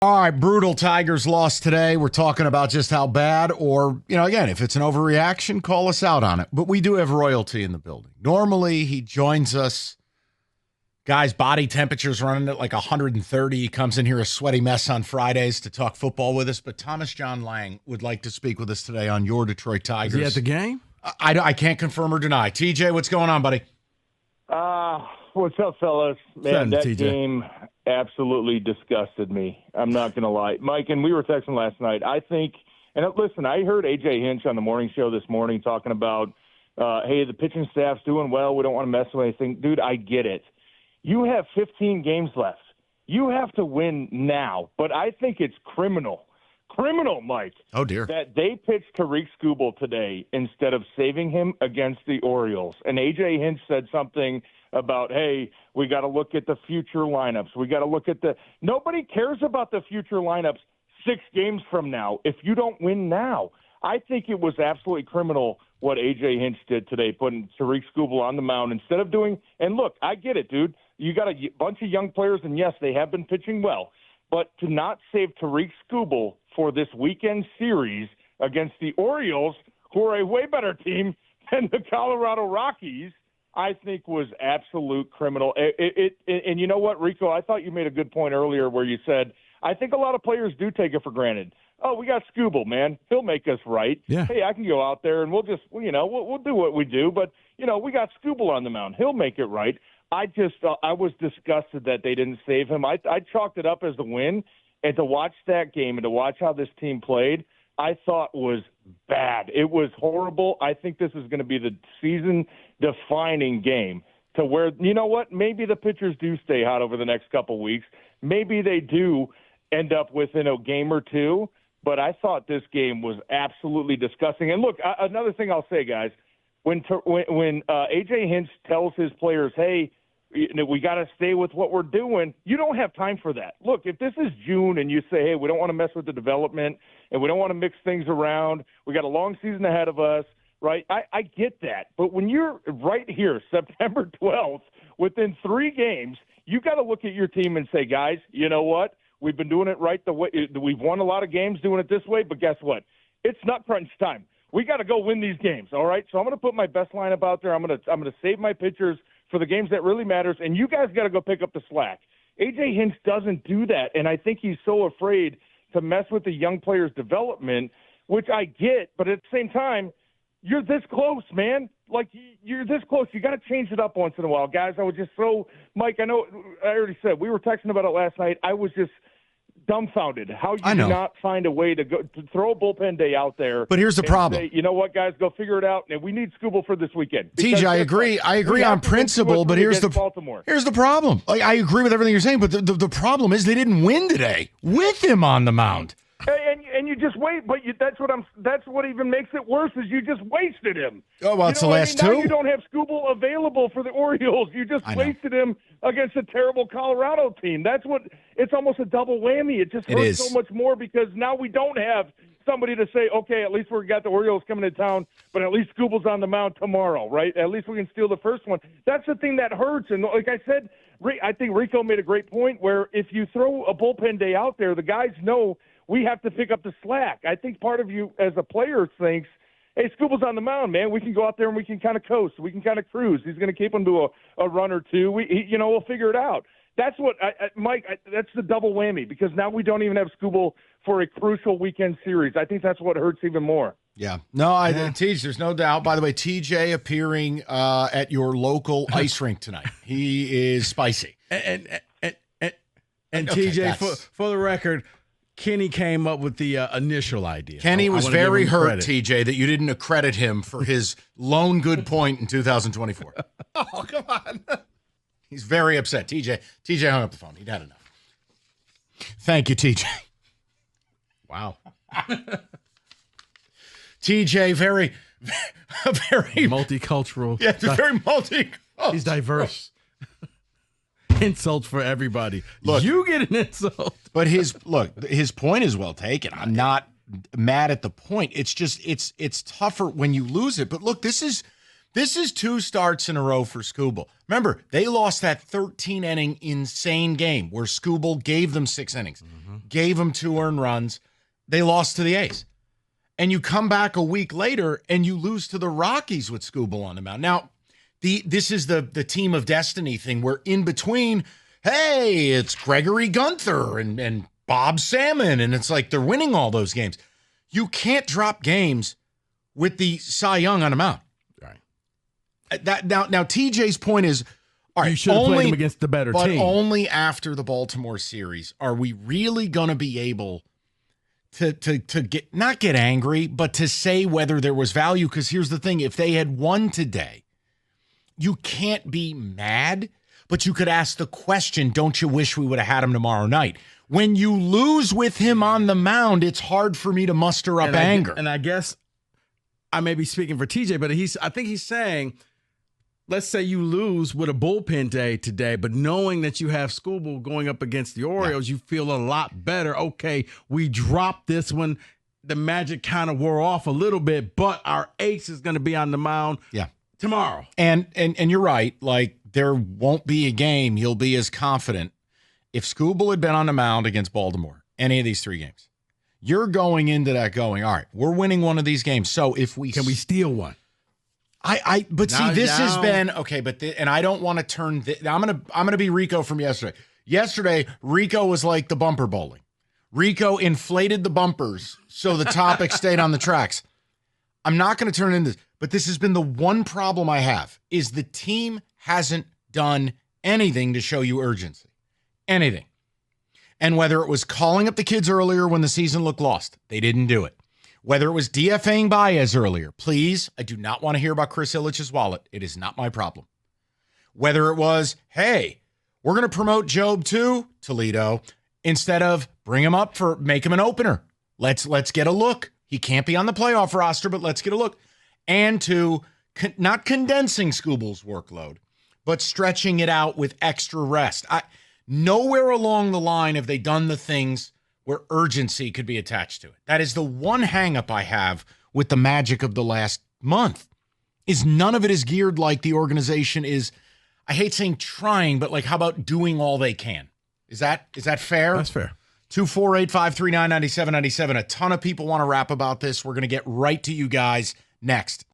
All right, brutal Tigers loss today. We're talking about just how bad, or, again, if it's an overreaction, call us out on it. But we do have royalty in the building. Normally, he joins us. Guy's body temperature's running at like 130. He comes in here a sweaty mess on Fridays to talk football with us. But Thomas John Lang would like to speak with us today on your Detroit Tigers. Is he at the game? I can't confirm or deny. TJ, what's going on, buddy? What's up, fellas? Man, that TJ. game absolutely disgusted me. I'm not going to lie. Mike, and we were texting last night. I think, and listen, I heard A.J. Hinch on the morning show this morning talking about, hey, the pitching staff's doing well. We don't want to mess with anything. Dude, I get it. You have 15 games left. You have to win now. But I think it's criminal, Mike. Oh, dear. That they pitched Tariq Skubal today instead of saving him against the Orioles. And A.J. Hinch said something about, hey, we got to look at the future lineups. We got to look at nobody cares about the future lineups 6 games from now if you don't win now. I think it was absolutely criminal what A.J. Hinch did today, putting Tariq Skubal on the mound instead of doing – and look, I get it, dude. You got a bunch of young players, and yes, they have been pitching well. But to not save Tariq Skubal for this weekend series against the Orioles, who are a way better team than the Colorado Rockies, I think was absolute criminal. And you know what, Rico, I thought you made a good point earlier where you said, I think a lot of players do take it for granted. Oh, we got Skubal, man. He'll make us right. Yeah. Hey, I can go out there and we'll just, we'll do what we do. But, we got Skubal on the mound. He'll make it right. I was disgusted that they didn't save him. I chalked it up as a win. And to watch that game and to watch how this team played, I thought was bad. It was horrible. I think this is going to be the season-defining game to where, you know what, maybe the pitchers do stay hot over the next couple weeks. Maybe they do end up within a game or two. But I thought this game was absolutely disgusting. And look, another thing I'll say, guys, when A.J. Hinch tells his players, hey, we got to stay with what we're doing, you don't have time for that. Look, if this is June and you say, hey, we don't want to mess with the development and we don't want to mix things around, we got a long season ahead of us, right? I get that. But when you're right here, September 12th, within 3 games, you got to look at your team and say, guys, you know what? We've been doing it right the way. We've won a lot of games doing it this way, but guess what? It's nut crunch time. We got to go win these games, all right? So I'm going to put my best lineup out there. I'm going to save my pitchers for the games that really matters, and you guys got to go pick up the slack. A.J. Hinch doesn't do that, and I think he's so afraid to mess with the young players' development, which I get, but at the same time, you're this close, man. Like, you're this close. You got to change it up once in a while, guys. I was just so – Mike, I know I already said we were texting about it last night. I was just dumbfounded how you do not find a way to throw a bullpen day out there. But here's the problem. Say, you know what, guys, go figure it out. And we need Skubal for this weekend. TJ, I agree. I agree on principle, but here's the problem. Like, I agree with everything you're saying, but the problem is they didn't win today with him on the mound. And you just wait, but that's what even makes it worse is you just wasted him. Oh, well, it's the last two. Now you don't have Skubal available for the Orioles. You just wasted him against a terrible Colorado team. It's almost a double whammy. It just hurts so much more because now we don't have somebody to say, okay, at least we got the Orioles coming to town, but at least Skubal's on the mound tomorrow, right? At least we can steal the first one. That's the thing that hurts. And like I said, I think Rico made a great point where if you throw a bullpen day out there, the guys know we have to pick up the slack. I think part of you as a player thinks, hey, Skubal's on the mound, man. We can go out there and we can kind of coast. We can kind of cruise. He's going to keep him to a run or two. We'll figure it out. That's what, Mike, that's the double whammy because now we don't even have Skubal for a crucial weekend series. I think that's what hurts even more. Yeah. No, Teach, there's no doubt. By the way, TJ appearing at your local ice rink tonight. He is spicy. And TJ, for the record, Kenny came up with the initial idea. Kenny was very hurt, TJ, that you didn't accredit him for his lone good point in 2024. Oh, come on. He's very upset. TJ hung up the phone. He'd had enough. Thank you, TJ. Wow. TJ, very multicultural. Yeah, very multicultural. He's diverse. Insults for everybody. Look, you get an insult. But his point is well taken. I'm not mad at the point. It's just it's tougher when you lose it. But look, this is This is 2 starts in a row for Skubal. Remember, they lost that 13-inning insane game where Skubal gave them 6 innings, gave them 2 earned runs. They lost to the A's. And you come back a week later and you lose to the Rockies with Skubal on the mound. Now, this is the team of destiny thing where in between, hey, it's Gregory Gunther and Bob Salmon, and it's like they're winning all those games. You can't drop games with the Cy Young on the mound. Right. Now TJ's point is, all right, you should have played him against the better but team. But only after the Baltimore series are we really going to be able to get not get angry, but to say whether there was value. Because here's the thing: if they had won today, you can't be mad, but you could ask the question: don't you wish we would have had him tomorrow night? When you lose with him on the mound, it's hard for me to muster up anger. And I guess I may be speaking for TJ, but I think he's saying, let's say you lose with a bullpen day today, but knowing that you have Skubal going up against the Orioles, you feel a lot better. Okay, we dropped this one. The magic kind of wore off a little bit, but our ace is going to be on the mound tomorrow. And you're right. Like, there won't be a game you'll be as confident. If Skubal had been on the mound against Baltimore, any of these 3 games, you're going into that going, all right, we're winning one of these games. So if we can we steal one? But see, this has been okay. But and I don't want to turn. I'm gonna be Rico from yesterday. Yesterday, Rico was like the bumper bowling. Rico inflated the bumpers so the topic stayed on the tracks. I'm not going to turn into this, but this has been the one problem I have is the team hasn't done anything to show you urgency. Anything. And whether it was calling up the kids earlier when the season looked lost, they didn't do it. Whether it was DFAing Baez earlier, please, I do not want to hear about Chris Illich's wallet. It is not my problem. Whether it was, hey, we're going to promote Job to Toledo instead of bring him up for make him an opener. Let's get a look. He can't be on the playoff roster, but let's get a look. And to not condensing Skubal's workload, but stretching it out with extra rest. Nowhere along the line have they done the things where urgency could be attached to it. That is the one hang-up I have with the Magic of the last month, is none of it is geared like the organization is, I hate saying trying, but like how about doing all they can? Is that fair? That's fair. 248-539-9797. A ton of people want to rap about this. We're going to get right to you guys next.